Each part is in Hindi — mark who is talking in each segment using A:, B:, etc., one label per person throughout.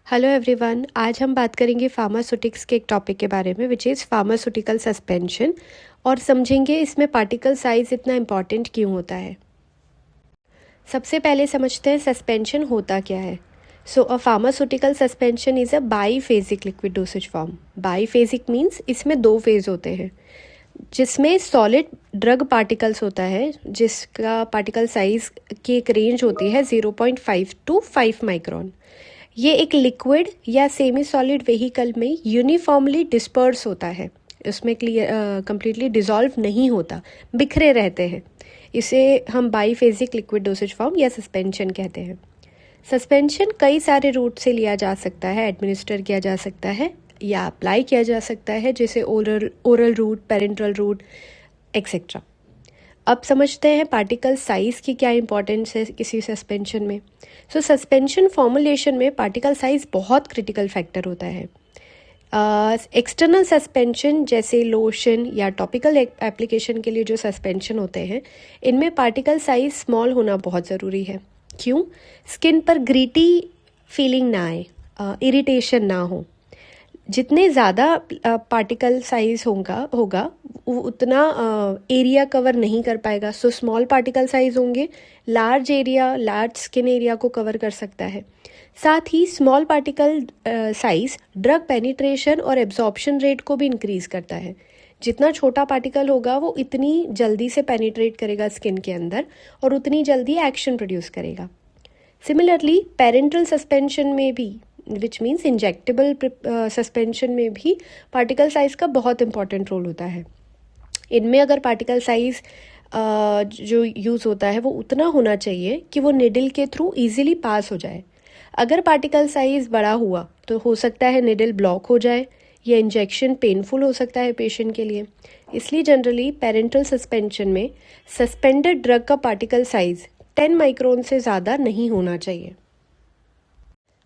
A: हेलो एवरीवन, आज हम बात करेंगे फार्मास्यूटिक्स के एक टॉपिक के बारे में विच इज़ फार्मास्यूटिकल सस्पेंशन और समझेंगे इसमें पार्टिकल साइज इतना इम्पॉर्टेंट क्यों होता है। सबसे पहले समझते हैं सस्पेंशन होता क्या है। So a pharmaceutical suspension is a biphasic liquid dosage form. Biphasic means इसमें दो फेज होते हैं, जिसमें सॉलिड ड्रग पार्टिकल्स होता है जिसका पार्टिकल साइज की एक रेंज होती है 0.5 to 5 माइक्रोन। ये एक लिक्विड या सेमी सॉलिड व्हीकल में यूनिफॉर्मली डिस्पर्स होता है, उसमें कंप्लीटली डिसॉल्व नहीं होता, बिखरे रहते हैं। इसे हम बाईफेजिक लिक्विड डोसेज फॉर्म या सस्पेंशन कहते हैं। सस्पेंशन कई सारे रूट से लिया जा सकता है, एडमिनिस्टर किया जा सकता है या अप्लाई किया जा सकता है, जैसे oral route, parenteral route etcetera. अब समझते हैं पार्टिकल साइज़ की क्या इंपॉर्टेंस है किसी सस्पेंशन में। सो सस्पेंशन फॉर्मुलेशन में पार्टिकल साइज़ बहुत क्रिटिकल फैक्टर होता है। एक्सटर्नल सस्पेंशन जैसे लोशन या टॉपिकल एप्लीकेशन के लिए जो सस्पेंशन होते हैं, इनमें पार्टिकल साइज़ स्मॉल होना बहुत ज़रूरी है। क्यों? स्किन पर ग्रीटी फीलिंग ना आए, इरिटेशन ना हो। जितने ज़्यादा पार्टिकल साइज़ होगा वो उतना एरिया कवर नहीं कर पाएगा। सो स्मॉल पार्टिकल साइज़ होंगे, लार्ज स्किन एरिया को कवर कर सकता है। साथ ही small particle size drug penetration और एब्जॉर्प्शन रेट को भी इंक्रीज़ करता है। जितना छोटा पार्टिकल होगा वो इतनी जल्दी से पेनिट्रेट करेगा स्किन के अंदर और उतनी जल्दी एक्शन प्रोड्यूस करेगा। सिमिलरली पेरेंट्रल सस्पेंशन में भी, विच मीन्स इंजेक्टेबल सस्पेंशन में भी पार्टिकल साइज़ का बहुत इंपॉर्टेंट रोल होता है। इनमें अगर पार्टिकल साइज़ जो यूज़ होता है वो उतना होना चाहिए कि वो निडल के थ्रू इजीली पास हो जाए। अगर पार्टिकल साइज़ बड़ा हुआ तो हो सकता है निडल ब्लॉक हो जाए या इंजेक्शन पेनफुल हो सकता है पेशेंट के लिए। इसलिए जनरली पेरेंट्रल सस्पेंशन में सस्पेंडेड ड्रग का पार्टिकल साइज़ 10 माइक्रोन से ज़्यादा नहीं होना चाहिए।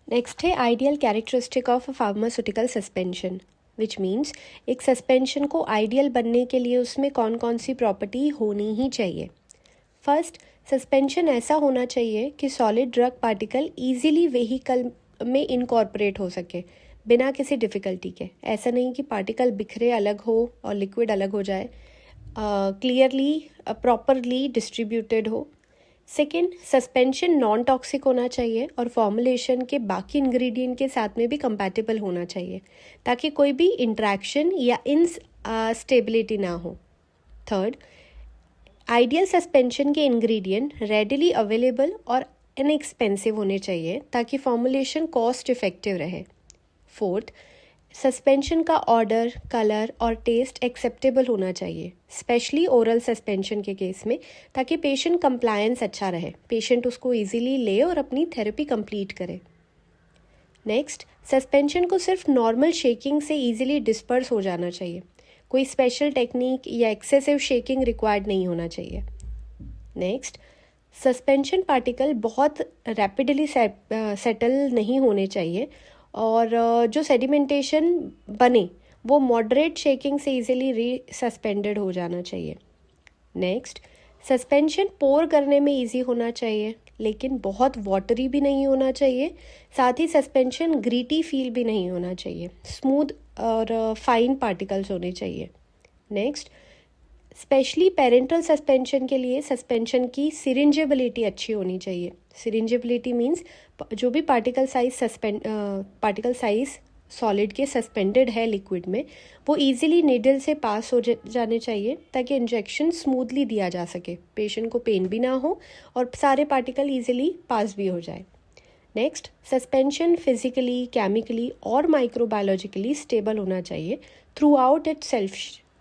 A: नेक्स्ट है ideal characteristic of a pharmaceutical suspension, which means एक सस्पेंशन को आइडियल बनने के लिए उसमें कौन कौन सी प्रॉपर्टी होनी ही चाहिए। फर्स्ट, सस्पेंशन ऐसा होना चाहिए कि solid drug particle easily vehicle में इनकॉर्पोरेट हो सके बिना किसी डिफ़िकल्टी के। ऐसा नहीं कि पार्टिकल बिखरे अलग हो और लिक्विड अलग हो जाए, क्लियरली प्रॉपरली डिस्ट्रीब्यूटेड हो। सेकेंड, सस्पेंशन नॉन टॉक्सिक होना चाहिए और फॉर्मुलेशन के बाकी इंग्रेडिएंट के साथ में भी कंपैटिबल होना चाहिए ताकि कोई भी इंट्रैक्शन या इनस्टेबिलिटी ना हो। थर्ड, आइडियल सस्पेंशन के इंग्रेडिएंट रेडिली अवेलेबल और इनएक्सपेंसिव होने चाहिए ताकि फॉर्मुलेशन कॉस्ट इफेक्टिव रहे। फोर्थ, सस्पेंशन का ऑर्डर, कलर और टेस्ट एक्सेप्टेबल होना चाहिए, स्पेशली ओरल सस्पेंशन के केस में, ताकि पेशेंट कंप्लायंस अच्छा रहे, पेशेंट उसको इजीली ले और अपनी थेरेपी कंप्लीट करे। नेक्स्ट, सस्पेंशन को सिर्फ नॉर्मल शेकिंग से इजीली डिस्पर्स हो जाना चाहिए, कोई स्पेशल टेक्निक या एक्सेसिव शेकिंग रिक्वायर्ड नहीं होना चाहिए। नेक्स्ट, सस्पेंशन पार्टिकल बहुत रैपिडली सेटल नहीं होने चाहिए और जो सेडिमेंटेशन बने वो मॉडरेट शेकिंग से इजीली रीसस्पेंडेड हो जाना चाहिए। नेक्स्ट, सस्पेंशन पोर करने में इजी होना चाहिए लेकिन बहुत वाटरी भी नहीं होना चाहिए। साथ ही सस्पेंशन ग्रीटी फील भी नहीं होना चाहिए, स्मूथ और फाइन पार्टिकल्स होने चाहिए। नेक्स्ट, स्पेशली पेरेंट्रल सस्पेंशन के लिए सस्पेंशन की सिरिंजेबिलिटी अच्छी होनी चाहिए। सिरिंजेबिलिटी मीन्स जो भी पार्टिकल साइज सॉलिड के सस्पेंडेड है लिक्विड में, वो इजीली नीडल से पास हो जाने चाहिए ताकि इंजेक्शन स्मूथली दिया जा सके, पेशेंट को पेन भी ना हो और सारे पार्टिकल इजीली पास भी हो जाए। नेक्स्ट, सस्पेंशन फिजिकली, केमिकली और माइक्रोबायोलॉजिकली स्टेबल होना चाहिए through out it's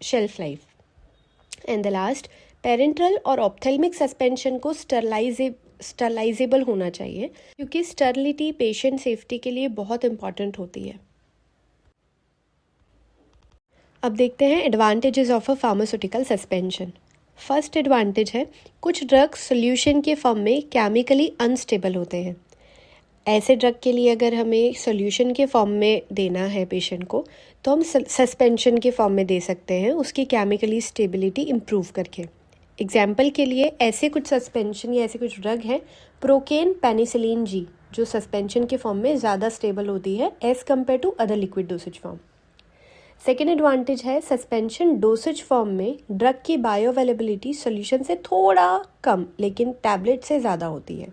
A: shelf life. And the last, parenteral और ऑप्थेल्मिक सस्पेंशन को स्टरलाइजेबल होना चाहिए क्योंकि स्टरलिटी पेशेंट सेफ्टी के लिए बहुत इंपॉर्टेंट होती है। अब देखते हैं advantages of a pharmaceutical suspension. First advantage है, कुछ ड्रग्स सोल्यूशन के फॉर्म में केमिकली अनस्टेबल होते हैं। ऐसे ड्रग के लिए अगर हमें सोल्यूशन के फॉर्म में देना है पेशेंट को तो हम सस्पेंशन के फॉर्म में दे सकते हैं, उसकी केमिकली स्टेबिलिटी इम्प्रूव करके। एग्जाम्पल के लिए ऐसे कुछ सस्पेंशन या ऐसे कुछ ड्रग हैं, प्रोकेन पेनिसिलिन जी, जो सस्पेंशन के फॉर्म में ज़्यादा स्टेबल होती है as compare to other liquid dosage form. Second advantage है सस्पेंशन डोसेज फॉर्म में ड्रग की बायो अवेलेबिलिटी सोल्यूशन से थोड़ा कम लेकिन टैबलेट से ज़्यादा होती है।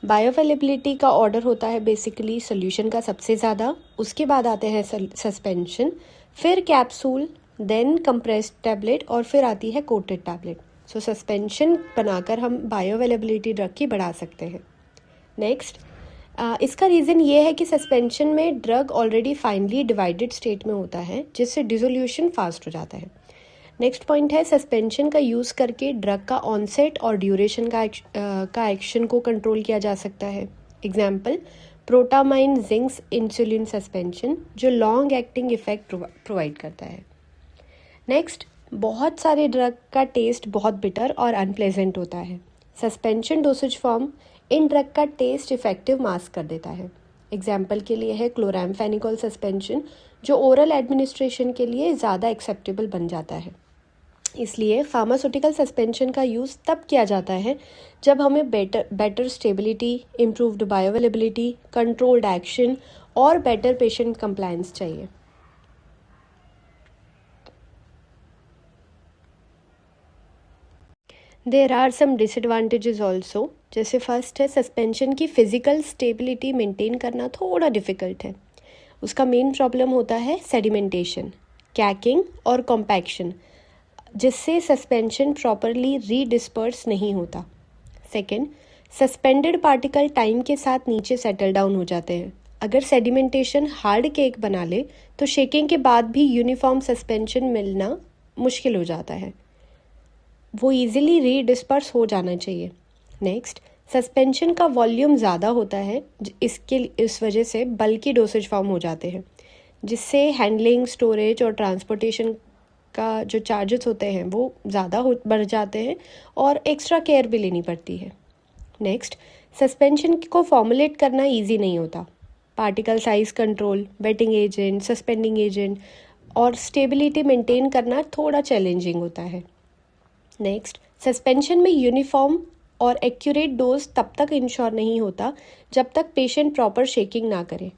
A: बायो अवेलेबिलिटी का ऑर्डर होता है बेसिकली सोल्यूशन का सबसे ज़्यादा, उसके बाद आते हैं सस्पेंशन, फिर कैप्सूल, देन कंप्रेस्ड टैबलेट और फिर आती है कोटेड टैबलेट। सो सस्पेंशन बनाकर हम बायो अवेलेबिलिटी ड्रग की बढ़ा सकते हैं। नेक्स्ट, इसका रीज़न ये है कि सस्पेंशन में drug already finely divided state में होता है जिससे डिसोल्यूशन फास्ट हो जाता है। नेक्स्ट पॉइंट है सस्पेंशन का यूज़ करके ड्रग का ऑनसेट और ड्यूरेशन का एक्शन को कंट्रोल किया जा सकता है। Example, protamine zincs insulin suspension जो लॉन्ग एक्टिंग इफेक्ट प्रोवाइड करता है। नेक्स्ट, बहुत सारे ड्रग का टेस्ट बहुत बिटर और अनप्लेजेंट होता है। Suspension dosage form in drug का टेस्ट इफेक्टिव मास्क कर देता है। एग्जाम्पल के लिए है क्लोरामफेनिकोल सस्पेंशन जो ओरल एडमिनिस्ट्रेशन के लिए ज़्यादा एक्सेप्टेबल बन जाता है। इसलिए फार्मास्यूटिकल सस्पेंशन का यूज़ तब किया जाता है जब हमें better stability, improved bioavailability, controlled action और बेटर पेशेंट कंप्लायंस चाहिए। There are some disadvantages also. जैसे फर्स्ट है सस्पेंशन की फिजिकल स्टेबिलिटी मेंटेन करना थोड़ा डिफ़िकल्ट है। उसका मेन प्रॉब्लम होता है सेडिमेंटेशन, कैकिंग और कॉम्पैक्शन, जिससे सस्पेंशन प्रॉपरली रीडिस्पर्स नहीं होता। सेकेंड, सस्पेंडेड पार्टिकल टाइम के साथ नीचे सेटल डाउन हो जाते हैं। अगर सेडिमेंटेशन हार्ड केक बना ले तो शेकिंग के बाद भी यूनिफॉर्म सस्पेंशन मिलना मुश्किल हो जाता है, वो ईजिली रीडिस्पर्स हो जाना चाहिए। नेक्स्ट, सस्पेंशन का वॉल्यूम ज़्यादा होता है, इस वजह से बल्कि डोसेज फॉर्म हो जाते हैं, जिससे हैंडलिंग, स्टोरेज और ट्रांसपोर्टेशन का जो चार्जेस होते हैं वो ज़्यादा बढ़ जाते हैं और एक्स्ट्रा केयर भी लेनी पड़ती है। नेक्स्ट, सस्पेंशन को फॉर्मुलेट करना इजी नहीं होता। Particle size control, waiting agent, suspending agent और स्टेबिलिटी मेंटेन करना थोड़ा चैलेंजिंग होता है। नेक्स्ट, सस्पेंशन में यूनिफॉर्म और एक्यूरेट डोज तब तक इंश्योर नहीं होता जब तक पेशेंट प्रॉपर शेकिंग ना करे।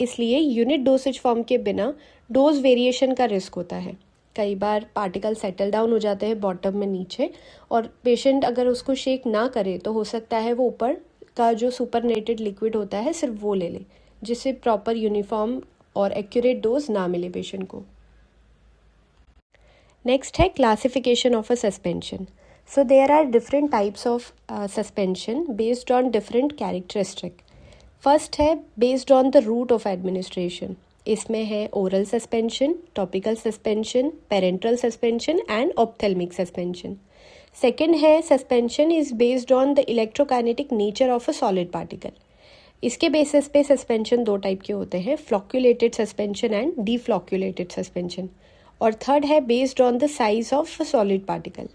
A: इसलिए यूनिट डोसेज फॉर्म के बिना डोज वेरिएशन का रिस्क होता है। कई बार पार्टिकल सेटल डाउन हो जाते हैं बॉटम में नीचे और पेशेंट अगर उसको शेक ना करे तो हो सकता है वो ऊपर का जो सुपरनेटेड लिक्विड होता है सिर्फ वो ले ले, जिससे प्रॉपर यूनिफॉर्म और एक्यूरेट डोज ना मिले पेशेंट को। नेक्स्ट है classification of a suspension. So there are different types of suspension based on different characteristic. First है based on the route of administration. इसमें है oral suspension, topical suspension, parental suspension and ophthalmic suspension. Second है suspension is based on the electrokinetic nature of a solid particle. इसके बेसिस पे सस्पेंशन दो टाइप के होते हैं, flocculated suspension and deflocculated suspension. और थर्ड है based on the size of solid particle.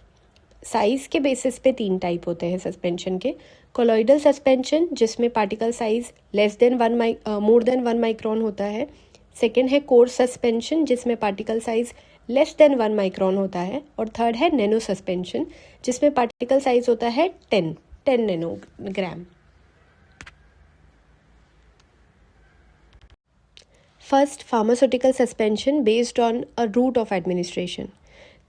A: Size के बेसिस पे तीन टाइप होते हैं सस्पेंशन के। कोलॉइडल सस्पेंशन जिसमें particle size more than 1 micron होता है। सेकेंड है कोर्स सस्पेंशन जिसमें particle size less than 1 micron होता है। और थर्ड है नैनो सस्पेंशन जिसमें पार्टिकल साइज होता है 10 nanogram. First, pharmaceutical suspension based on a route of administration.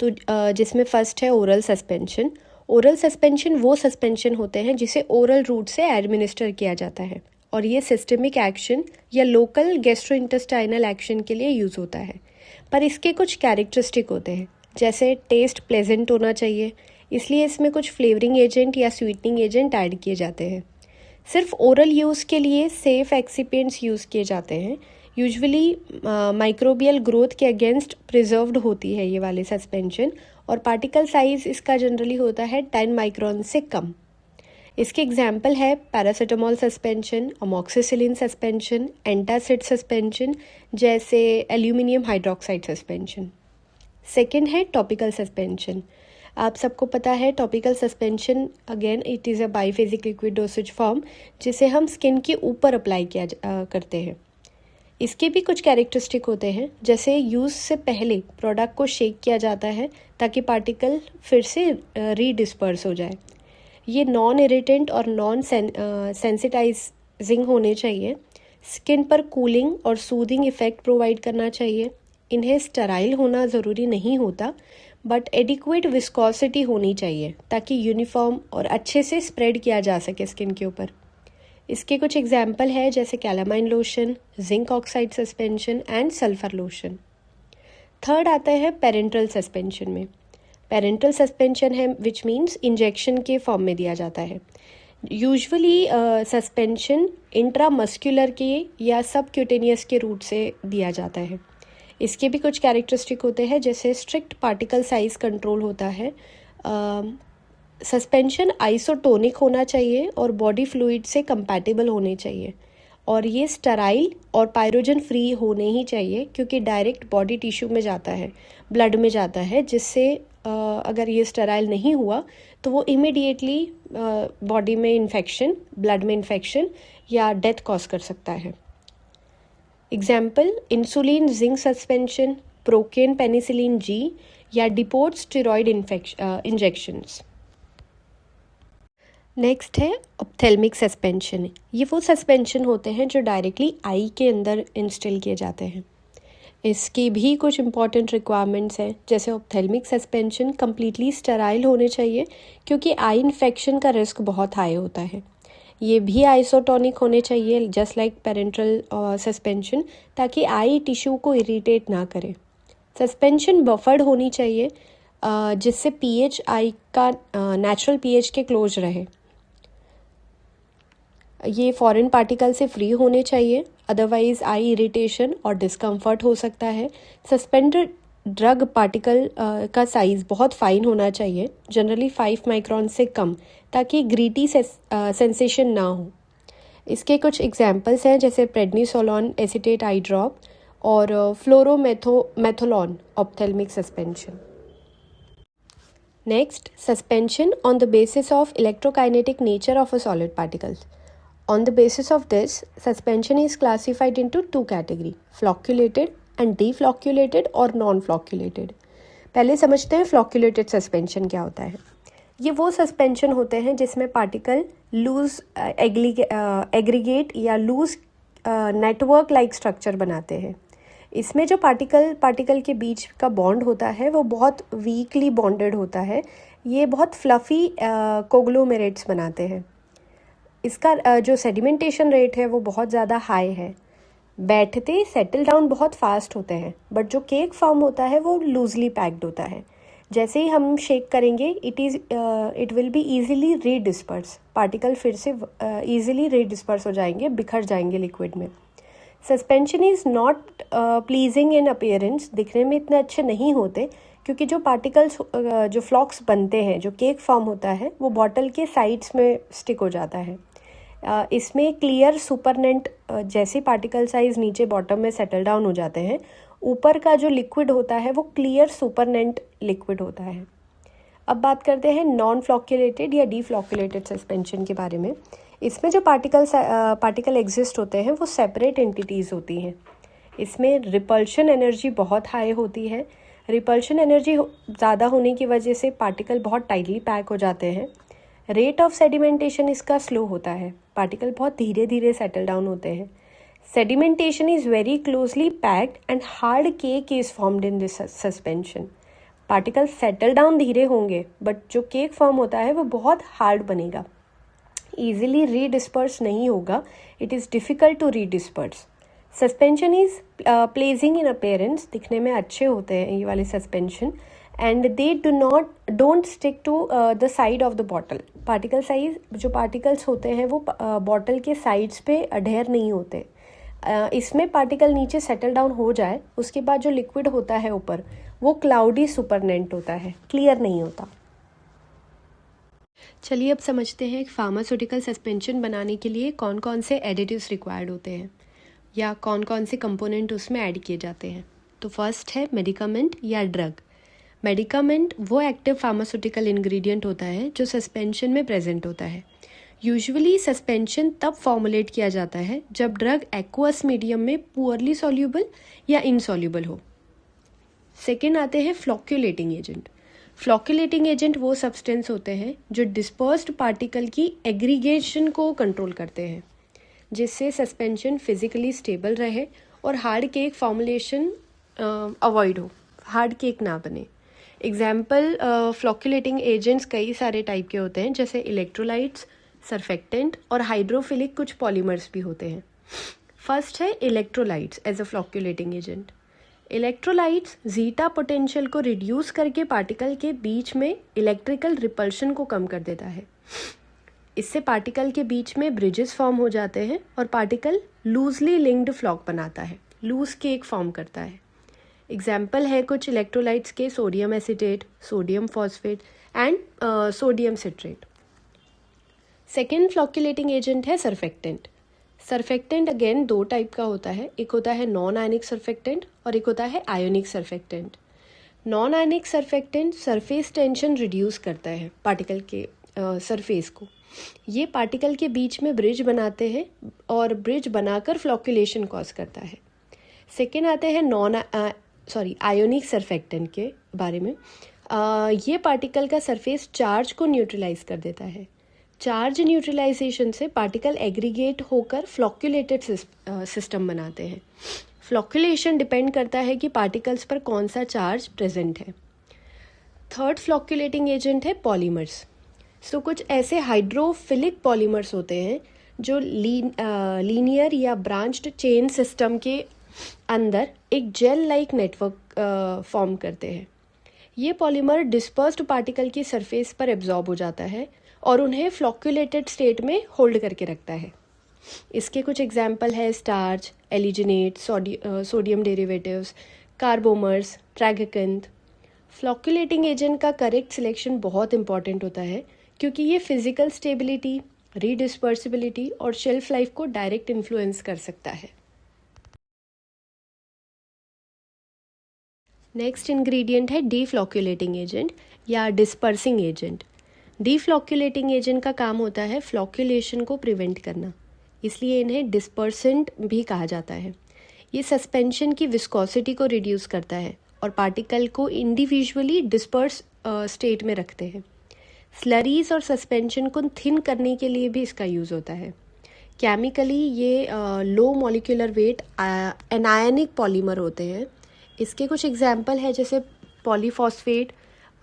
A: तो जिसमें फर्स्ट है ओरल सस्पेंशन। ओरल सस्पेंशन वो सस्पेंशन होते हैं जिसे ओरल रूट से एडमिनिस्टर किया जाता है और ये सिस्टमिक एक्शन या लोकल गैस्ट्रोइंटेस्टाइनल एक्शन के लिए यूज़ होता है। पर इसके कुछ कैरेक्टरिस्टिक होते हैं, जैसे टेस्ट प्लेजेंट होना चाहिए, इसलिए इसमें कुछ फ्लेवरिंग एजेंट या स्वीटनिंग एजेंट ऐड किए जाते हैं। सिर्फ ओरल यूज़ के लिए सेफ एक्सिपिएंट्स यूज़ किए जाते हैं। यूजुअली माइक्रोबियल ग्रोथ के अगेंस्ट प्रिजर्व्ड होती है ये वाले सस्पेंशन और पार्टिकल साइज इसका जनरली होता है 10 माइक्रोन से कम। इसके एग्जाम्पल है paracetamol suspension, amoxicillin suspension, antacid suspension जैसे एल्यूमिनियम हाइड्रोक्साइड सस्पेंशन। सेकेंड है टॉपिकल सस्पेंशन। आप सबको पता है topical suspension again it is a biphasic liquid dosage form जिसे हम स्किन के ऊपर अप्लाई करते हैं। इसके भी कुछ कैरेक्टरिस्टिक होते हैं, जैसे यूज़ से पहले प्रोडक्ट को शेक किया जाता है ताकि पार्टिकल फिर से रीडिस्पर्स हो जाए। ये नॉन इरिटेंट और नॉन सेंसिटाइजिंग होने चाहिए। स्किन पर कूलिंग और सूदिंग इफ़ेक्ट प्रोवाइड करना चाहिए। इन्हें स्टराइल होना ज़रूरी नहीं होता, बट एडिक्वेट विस्कोसिटी होनी चाहिए ताकि यूनिफॉर्म और अच्छे से स्प्रेड किया जा सके स्किन के ऊपर। इसके कुछ एग्जाम्पल है जैसे calamine lotion, zinc oxide suspension and sulphur lotion. Third आता है पेरेंटल सस्पेंशन में। पेरेंटल सस्पेंशन है विच मीन्स इंजेक्शन के फॉर्म में दिया जाता है। यूजुअली सस्पेंशन इंट्रामस्कुलर के या सबक्यूटेनियस के रूट से दिया जाता है। इसके भी कुछ कैरेक्टरिस्टिक होते हैं जैसे स्ट्रिक्ट पार्टिकल साइज कंट्रोल होता है। सस्पेंशन आइसोटोनिक होना चाहिए और बॉडी फ्लूइड से कंपैटिबल होने चाहिए, और ये स्टराइल और पायरोजन फ्री होने ही चाहिए क्योंकि डायरेक्ट बॉडी टिश्यू में जाता है, ब्लड में जाता है, जिससे अगर ये स्टराइल नहीं हुआ तो वो इमिडिएटली बॉडी में इन्फेक्शन, ब्लड में इन्फेक्शन या डेथ कॉज कर सकता है। Example insulin zinc suspension, procaine penicillin G या डिपोट स्टेरॉइड इंजेक्शंस। नेक्स्ट है ऑप्थेल्मिक सस्पेंशन। ये वो सस्पेंशन होते हैं जो डायरेक्टली आई के अंदर इंस्टॉल किए जाते हैं। इसकी भी कुछ इंपॉर्टेंट रिक्वायरमेंट्स हैं जैसे ऑप्थेल्मिक सस्पेंशन कम्प्लीटली स्टेराइल होने चाहिए क्योंकि आई इन्फेक्शन का रिस्क बहुत हाई होता है। ये भी आइसोटोनिक होने चाहिए जस्ट लाइक पेरेंटल सस्पेंशन, ताकि आई टिश्यू को इरिटेट ना करे। सस्पेंशन बफर्ड होनी चाहिए जिससे पीएच आई का नेचुरल पीएच के क्लोज रहे। ये फॉरेन पार्टिकल से फ्री होने चाहिए, अदरवाइज आई इरिटेशन और डिस्कम्फर्ट हो सकता है। सस्पेंडेड ड्रग पार्टिकल का साइज़ बहुत फाइन होना चाहिए, जनरली 5 माइक्रॉन से कम, ताकि ग्रीटी सेंसेशन ना हो। इसके कुछ एग्जाम्पल्स हैं जैसे प्रेडनिसोलोन एसीटेट आई ड्रॉप और fluorometholone ophthalmic suspension. Next, suspension on the basis of electrokinetic nature of a solid particles. On the basis of this, suspension is classified into 2 categories, flocculated and deflocculated or non-flocculated. पहले समझते हैं फ्लॉक्यूलेटेड सस्पेंशन क्या होता है। ये वो सस्पेंशन होते हैं जिसमें पार्टिकल लूज एग्रीगेट या लूज नेटवर्क लाइक स्ट्रक्चर बनाते हैं। इसमें जो पार्टिकल के बीच का बॉन्ड होता है वो बहुत वीकली बॉन्डेड होता है। ये बहुत फ्लफ़ी कोग्लोमेरेट्स बनाते हैं। इसका जो सेडिमेंटेशन रेट है वो बहुत ज़्यादा हाई है। बैठते सेटल डाउन बहुत फास्ट होते हैं, बट जो केक फॉर्म होता है वो लूजली पैक्ड होता है। जैसे ही हम शेक करेंगे it will be easily redisperse. Particle फिर से ईजिली रीडिस्पर्स हो जाएंगे, बिखर जाएंगे लिक्विड में। Suspension is not pleasing in appearance. दिखने में इतने अच्छे नहीं होते क्योंकि जो पार्टिकल्स जो फ्लॉक्स बनते हैं, जो केक फॉर्म होता है, वो बॉटल के साइड्स में स्टिक हो जाता है। इसमें क्लियर सुपरनेंट जैसे पार्टिकल साइज नीचे बॉटम में सेटल डाउन हो जाते हैं, ऊपर का जो लिक्विड होता है वो क्लियर सुपरनेंट लिक्विड होता है। अब बात करते हैं नॉन फ्लॉक्यूलेटेड या डीफ्लॉक्यूलेटेड सस्पेंशन के बारे में। इसमें जो पार्टिकल एग्जिस्ट होते हैं वो सेपरेट एंटिटीज़ होती हैं। इसमें रिपल्शन एनर्जी बहुत हाई होती है। रिपल्शन एनर्जी ज़्यादा होने की वजह से पार्टिकल बहुत टाइटली पैक हो जाते हैं। रेट ऑफ सेडिमेंटेशन इसका स्लो होता है, पार्टिकल बहुत धीरे धीरे सेटल डाउन होते हैं। Sedimentation is very closely packed and hard cake is formed in this suspension. Particle settle down धीरे होंगे, बट जो केक फॉर्म होता है वो बहुत हार्ड बनेगा, ईजिली रीडिस्पर्स नहीं होगा। It is difficult to redisperse. Suspension is pleasing in appearance. दिखने में अच्छे होते हैं ये वाले suspension, and they don't stick to the side of the bottle. Particle size जो पार्टिकल्स होते हैं वो बॉटल के साइड्स पे अडेयर नहीं होते। इसमें पार्टिकल नीचे सेटल डाउन हो जाए, उसके बाद जो लिक्विड होता है ऊपर वो क्लाउडी सुपरनेंट होता है, क्लियर नहीं होता। चलिए अब समझते हैं फार्मास्यूटिकल सस्पेंशन बनाने के लिए कौन कौन से एडिटिव्स रिक्वायर्ड होते हैं या कौन कौन से कंपोनेंट उसमें ऐड किए जाते हैं। तो फर्स्ट है मेडिकामेंट या ड्रग। मेडिकामेंट वो एक्टिव फार्मास्यूटिकल इंग्रेडिएंट होता है जो सस्पेंशन में प्रेजेंट होता है। यूजुअली सस्पेंशन तब फॉर्मुलेट किया जाता है जब ड्रग एक्वस मीडियम में पुअरली सॉल्यूबल या इनसॉल्यूबल हो। सेकेंड आते हैं फ्लॉक्यूलेटिंग एजेंट। फ्लॉक्यूलेटिंग एजेंट वो सब्सटेंस होते हैं जो डिस्पर्स्ड पार्टिकल की एग्रीगेशन को कंट्रोल करते हैं, जिससे सस्पेंशन फिजिकली स्टेबल रहे और हार्ड केक फॉर्मुलेशन अवॉइड हो, हार्ड केक ना बने। एग्जाम्पल फ्लॉक्यूलेटिंग एजेंट्स कई सारे टाइप के होते हैं, जैसे इलेक्ट्रोलाइट्स, सरफेक्टेंट और हाइड्रोफिलिक कुछ पॉलीमर्स भी होते हैं। फर्स्ट है electrolytes as a flocculating agent. Electrolytes zeta potential को रिड्यूस करके पार्टिकल के बीच में इलेक्ट्रिकल रिपल्शन को कम कर देता है। इससे पार्टिकल के बीच में ब्रिजेस फॉर्म हो जाते हैं और पार्टिकल लूजली लिंक्ड फ्लॉक बनाता है, लूज केक फॉर्म करता है। एग्जाम्पल है कुछ इलेक्ट्रोलाइट्स के sodium acetate, sodium phosphate and sodium citrate. Second flocculating agent है सरफेक्टेंट। सरफेक्टेंट अगेन दो टाइप का होता है, एक होता है नॉन आयनिक सरफेक्टेंट और एक होता है ionic surfactant. Non ionic surfactant surface tension reduce करता है पार्टिकल के सरफेस को। ये पार्टिकल के बीच में ब्रिज बनाते हैं और ब्रिज बनाकर फ्लॉक्यूलेशन कॉज करता है। सेकेंड आते हैं आयोनिक सरफेक्टेंट के बारे में। ये पार्टिकल का सरफेस चार्ज को न्यूट्रलाइज कर देता है। चार्ज न्यूट्रलाइजेशन से पार्टिकल एग्रीगेट होकर फ्लॉक्यूलेटेड सिस्टम बनाते हैं। फ्लॉक्यूलेशन डिपेंड करता है कि पार्टिकल्स पर कौन सा चार्ज प्रेजेंट है। थर्ड फ्लॉक्यूलेटिंग एजेंट है पॉलीमर्स। सो कुछ ऐसे हाइड्रोफिलिक पॉलीमर्स होते हैं जो लीनियर या ब्रांच्ड चेन सिस्टम के अंदर एक जेल लाइक नेटवर्क फॉर्म करते हैं। ये पॉलीमर डिस्पर्स्ड पार्टिकल की सरफेस पर एब्जॉर्ब हो जाता है और उन्हें फ्लॉक्यूलेटेड स्टेट में होल्ड करके रखता है। इसके कुछ एग्जाम्पल है स्टार्च, एलिजिनेट, सोडियम डेरिवेटिव्स, कार्बोमर्स, ट्रैगेकेंथ। फ्लॉक्यूलेटिंग एजेंट का करेक्ट सिलेक्शन बहुत इंपॉर्टेंट होता है क्योंकि ये फिजिकल स्टेबिलिटी, रीडिस्पर्सिबिलिटी और शेल्फ लाइफ को डायरेक्ट इन्फ्लुएंस कर सकता है। नेक्स्ट इंग्रेडिएंट है डीफ्लॉक्यूलेटिंग एजेंट या डिस्पर्सिंग एजेंट। डीफ्लॉक्यूलेटिंग एजेंट का काम होता है फ्लॉक्यूलेशन को प्रिवेंट करना, इसलिए इन्हें डिस्पर्सेंट भी कहा जाता है। ये सस्पेंशन की विस्कोसिटी को रिड्यूस करता है और पार्टिकल को इंडिविजुअली डिस्पर्स स्टेट में रखते हैं। स्लरीज और सस्पेंशन को थिन करने के लिए भी इसका यूज़ होता है। केमिकली ये low molecular weight anionic polymer होते हैं। इसके कुछ एग्जाम्पल है जैसे polyphosphate,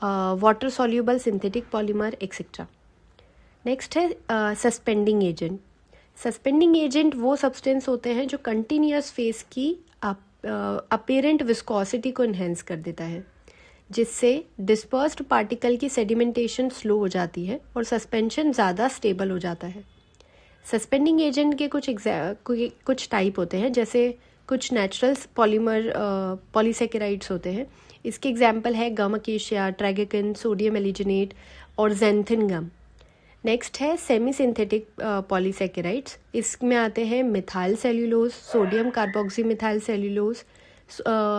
A: water soluble synthetic polymer etcetera. Next है सस्पेंडिंग एजेंट। सस्पेंडिंग एजेंट वो सब्सटेंस होते हैं जो कंटिन्यूअस फेस की अपेरेंट विस्कोसिटी को इन्हेंस कर देता है, जिससे डिस्पर्स्ड पार्टिकल की सेडिमेंटेशन स्लो हो जाती है और सस्पेंशन ज़्यादा स्टेबल हो जाता है। सस्पेंडिंग एजेंट के कुछ टाइप होते हैं, जैसे कुछ नेचुरल पॉलीमर पॉलीसेकेराइड्स होते हैं। इसके एग्जाम्पल है गम अकेशिया, ट्रैगेकेंथ, सोडियम एलिजिनेट और जेंथिन गम। नेक्स्ट है सेमी सिंथेटिक पॉलीसेकेराइड्स। इसमें आते हैं methyl cellulose, sodium carboxy methyl cellulose,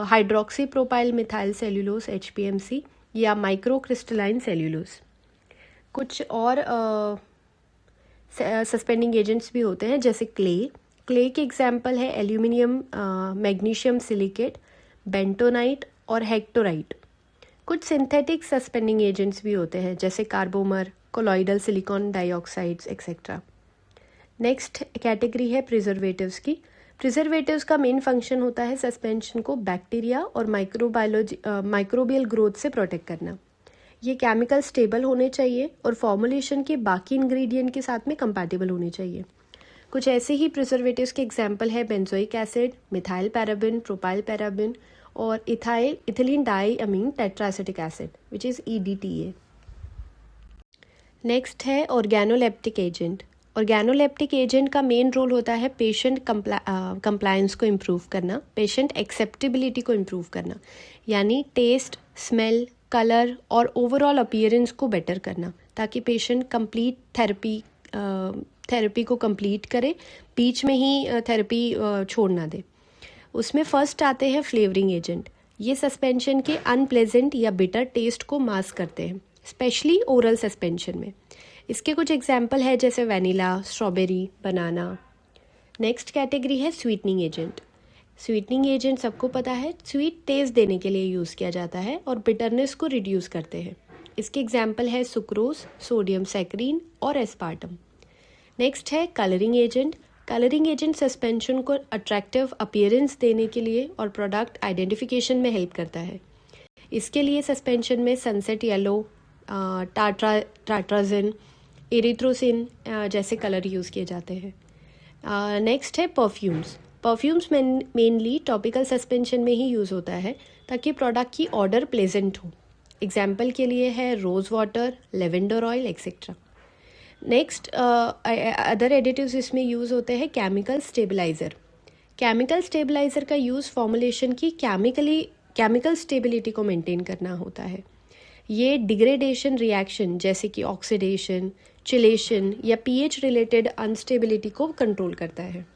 A: hydroxy propyl methyl cellulose HPMC या माइक्रो क्रिस्टलाइन सेल्यूलोज। कुछ और सस्पेंडिंग एजेंट्स भी होते हैं जैसे क्ले के एग्जाम्पल है एल्यूमिनियम मैग्नीशियम सिलिकेट, बेंटोनाइट और हेक्टोराइट। कुछ सिंथेटिक सस्पेंडिंग एजेंट्स भी होते हैं जैसे कार्बोमर, colloidal silicon dioxides etcetera. Next category है प्रिजर्वेटिव्स की। प्रिजर्वेटिव्स का मेन फंक्शन होता है सस्पेंशन को बैक्टीरिया और माइक्रोबियल ग्रोथ से प्रोटेक्ट करना। ये केमिकल स्टेबल होने चाहिए और फॉर्मुलेशन के बाकी इंग्रेडिएंट के साथ में कंपैटिबल होने चाहिए। कुछ ऐसे ही प्रिजर्वेटिव्स के एग्जाम्पल है benzoic acid, methyl paraben, propyl paraben और ethylene di amine tetraacetic acid which is EDTA। Next है ऑर्गेनोलेप्टिक एजेंट। ऑर्गेनोलेप्टिक एजेंट का मेन रोल होता है पेशेंट कंप्लायंस को इम्प्रूव करना, पेशेंट एक्सेप्टेबिलिटी को इम्प्रूव करना, यानी टेस्ट, स्मेल, कलर और ओवरऑल अपीयरेंस को बेटर करना, ताकि पेशेंट कंप्लीट थेरेपी को कंप्लीट करे, बीच में ही थेरेपी छोड़ ना दे। उसमें फर्स्ट आते हैं फ्लेवरिंग एजेंट। ये सस्पेंशन के अनप्लेजेंट या बिटर टेस्ट को मास्क करते हैं, स्पेशली ओरल सस्पेंशन में। इसके कुछ एग्जाम्पल है जैसे वैनिला, स्ट्रॉबेरी, बनाना। नेक्स्ट कैटेगरी है स्वीटनिंग एजेंट। स्वीटनिंग एजेंट सबको पता है, स्वीट टेस्ट देने के लिए यूज़ किया जाता है और बिटरनेस को रिड्यूस करते हैं। इसके एग्जाम्पल है सुक्रोज, सोडियम सैकरीन और एस्पार्टम। नेक्स्ट है colouring agent. Colouring agent suspension को अट्रैक्टिव अपीयरेंस देने के लिए और प्रोडक्ट आइडेंटिफिकेशन में हेल्प करता है। इसके लिए सस्पेंशन में सनसेट येलो, टाट्राजिन, एरिथ्रोसिन जैसे कलर यूज़ किए जाते हैं। नेक्स्ट है perfumes. Perfumes mainly topical suspension में ही यूज़ होता है ताकि प्रोडक्ट की ऑर्डर प्लेजेंट हो। एग्जाम्पल के लिए है rose water, lavender oil etcetera. Next other additives इसमें यूज़ होते हैं केमिकल स्टेबलाइज़र। केमिकल स्टेबलाइज़र का यूज़ फॉर्मुलेशन की केमिकल स्टेबिलिटी को मेंटेन करना होता है। ये डिग्रेडेशन रिएक्शन जैसे कि ऑक्सीडेशन, चिलेशन या पीएच रिलेटेड अनस्टेबिलिटी को कंट्रोल करता है।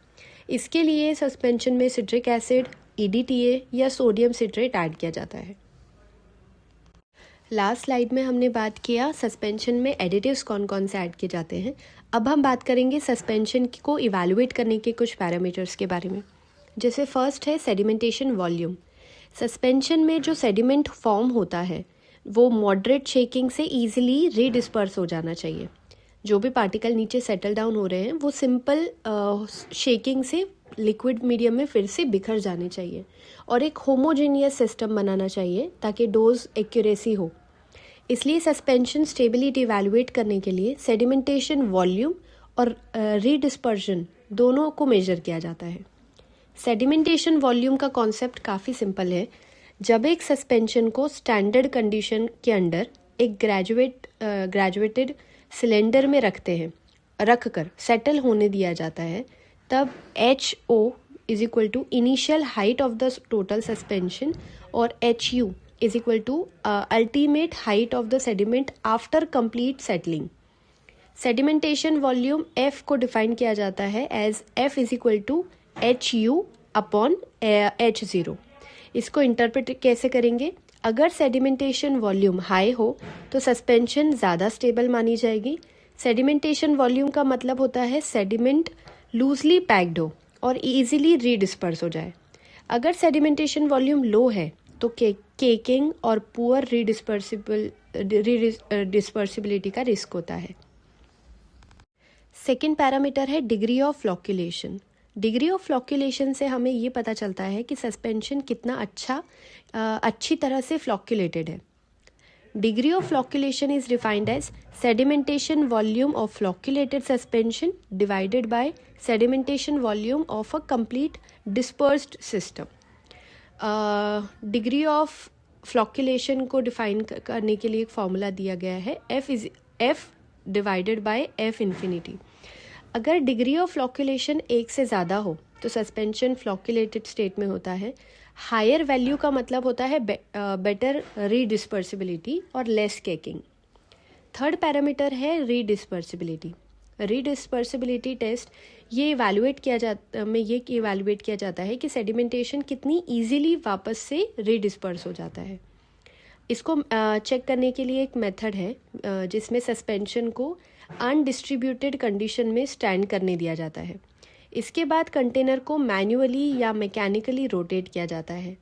A: इसके लिए सस्पेंशन में सिट्रिक एसिड, EDTA या सोडियम सिट्रेट ऐड किया जाता है। लास्ट स्लाइड में हमने बात किया सस्पेंशन में एडिटिव्स कौन कौन से ऐड किए जाते हैं। अब हम बात करेंगे सस्पेंशन को इवैल्यूएट करने के कुछ पैरामीटर्स के बारे में। जैसे फर्स्ट है सेडिमेंटेशन वॉल्यूम। सस्पेंशन में जो सेडिमेंट फॉर्म होता है वो मॉडरेट शेकिंग से ईजिली रीडिस्पर्स हो जाना चाहिए। जो भी पार्टिकल नीचे सेटल डाउन हो रहे हैं वो सिंपल शेकिंग से लिक्विड मीडियम में फिर से बिखर जाने चाहिए और एक होमोजेनियस सिस्टम बनाना चाहिए ताकि डोज एक्यूरेसी हो। इसलिए सस्पेंशन स्टेबिलिटी इवैल्यूएट करने के लिए सेडिमेंटेशन वॉल्यूम और रीडिस्पर्शन दोनों को मेजर किया जाता है। सेडिमेंटेशन वॉल्यूम का कॉन्सेप्ट काफ़ी सिंपल है। जब एक सस्पेंशन को स्टैंडर्ड कंडीशन के अंडर एक ग्रेजुएटेड सिलेंडर में रखकर सेटल होने दिया जाता है, तब HO is equal to initial height of the total suspension और HU is equal to ultimate height of the sediment after complete settling. Sedimentation volume F को डिफाइन किया जाता है as F is equal to HU upon H0। इसको इंटरप्रेट कैसे करेंगे? अगर सेडिमेंटेशन वॉल्यूम हाई हो तो सस्पेंशन ज़्यादा स्टेबल मानी जाएगी। सेडिमेंटेशन वॉल्यूम का मतलब होता है सेडिमेंट लूजली पैक्ड हो और इजीली रीडिस्पर्स हो जाए। अगर सेडिमेंटेशन वॉल्यूम लो है तो केकिंग और पुअर डिस्पर्सिबिलिटी का रिस्क होता है। सेकेंड पैरामीटर है डिग्री ऑफ फ्लॉक्यूलेशन। डिग्री ऑफ फ्लॉक्यूलेशन से हमें ये पता चलता है कि सस्पेंशन कितना अच्छी तरह से फ्लॉक्यूलेटेड है। Degree of flocculation is defined as sedimentation volume of flocculated suspension divided by sedimentation volume of a complete dispersed system. Degree of flocculation को डिफाइन करने के लिए एक फॉर्मूला दिया गया है F divided by F infinity. अगर डिग्री ऑफ फ्लॉक्यूलेशन 1 से ज़्यादा हो तो सस्पेंशन फ्लॉक्यूलेटेड स्टेट में होता है। हायर वैल्यू का मतलब होता है बेटर रीडिस्पर्सिबिलिटी और लेस केकिंग। थर्ड पैरामीटर है रीडिस्पर्सिबिलिटी। रीडिस्पर्सिबिलिटी टेस्ट ये इवैल्यूएट किया जाता है कि सेडिमेंटेशन कितनी इजीली वापस से रीडिस्पर्स हो जाता है। इसको चेक करने के लिए एक मेथड है जिसमें सस्पेंशन को अनडिस्ट्रीब्यूटेड कंडीशन में स्टैंड करने दिया जाता है। इसके बाद कंटेनर को मैन्युअली या मैकेनिकली रोटेट किया जाता है।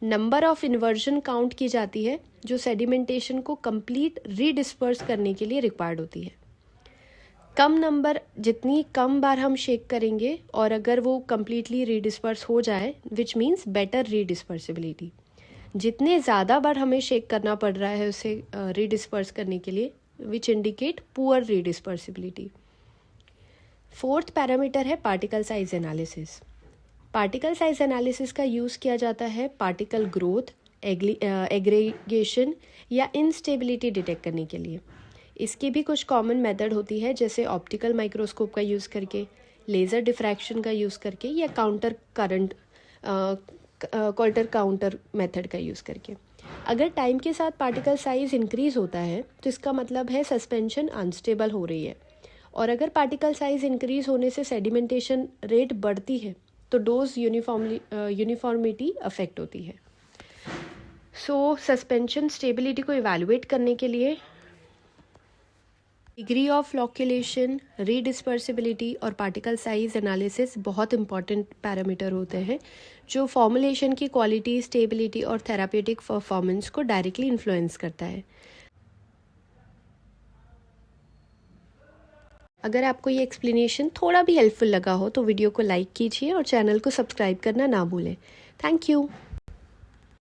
A: नंबर ऑफ इन्वर्जन काउंट की जाती है जो सेडिमेंटेशन को कंप्लीट रीडिस्पर्स करने के लिए रिक्वायर्ड होती है। जितनी कम बार हम शेक करेंगे और अगर वो कंप्लीटली रीडिस्पर्स हो जाए विच मीन्स बेटर रीडिस्पर्सिबिलिटी। जितने ज़्यादा बार हमें शेक करना पड़ रहा है उसे रीडिस्पर्स करने के लिए which indicate poor redispersibility. Fourth parameter है particle size analysis. Particle size analysis का यूज़ किया जाता है पार्टिकल ग्रोथ, एग्रीगेशन या इंस्टेबिलिटी डिटेक्ट करने के लिए। इसकी भी कुछ कॉमन मेथड होती है जैसे ऑप्टिकल माइक्रोस्कोप का यूज़ करके, लेज़र डिफ्रैक्शन का यूज़ करके या क्वार्टर काउंटर मेथड का यूज़ करके। अगर टाइम के साथ पार्टिकल साइज इंक्रीज होता है तो इसका मतलब है सस्पेंशन अनस्टेबल हो रही है, और अगर पार्टिकल साइज इंक्रीज होने से सेडिमेंटेशन रेट बढ़ती है तो डोज यूनिफॉर्मिटी अफेक्ट होती है। सो सस्पेंशन स्टेबिलिटी को इवैल्यूएट करने के लिए डिग्री ऑफ फ्लॉक्यूलेशन, रीडिस्पर्सिबिलिटी और पार्टिकल साइज एनालिसिस बहुत इंपॉर्टेंट पैरामीटर होते हैं जो फॉर्मुलेशन की क्वालिटी, स्टेबिलिटी और थेरापेटिक परफॉर्मेंस को डायरेक्टली इन्फ्लुएंस करता है। अगर आपको ये एक्सप्लेनेशन थोड़ा भी हेल्पफुल लगा हो तो वीडियो को लाइक कीजिए और चैनल को सब्सक्राइब करना ना भूलें। Thank you.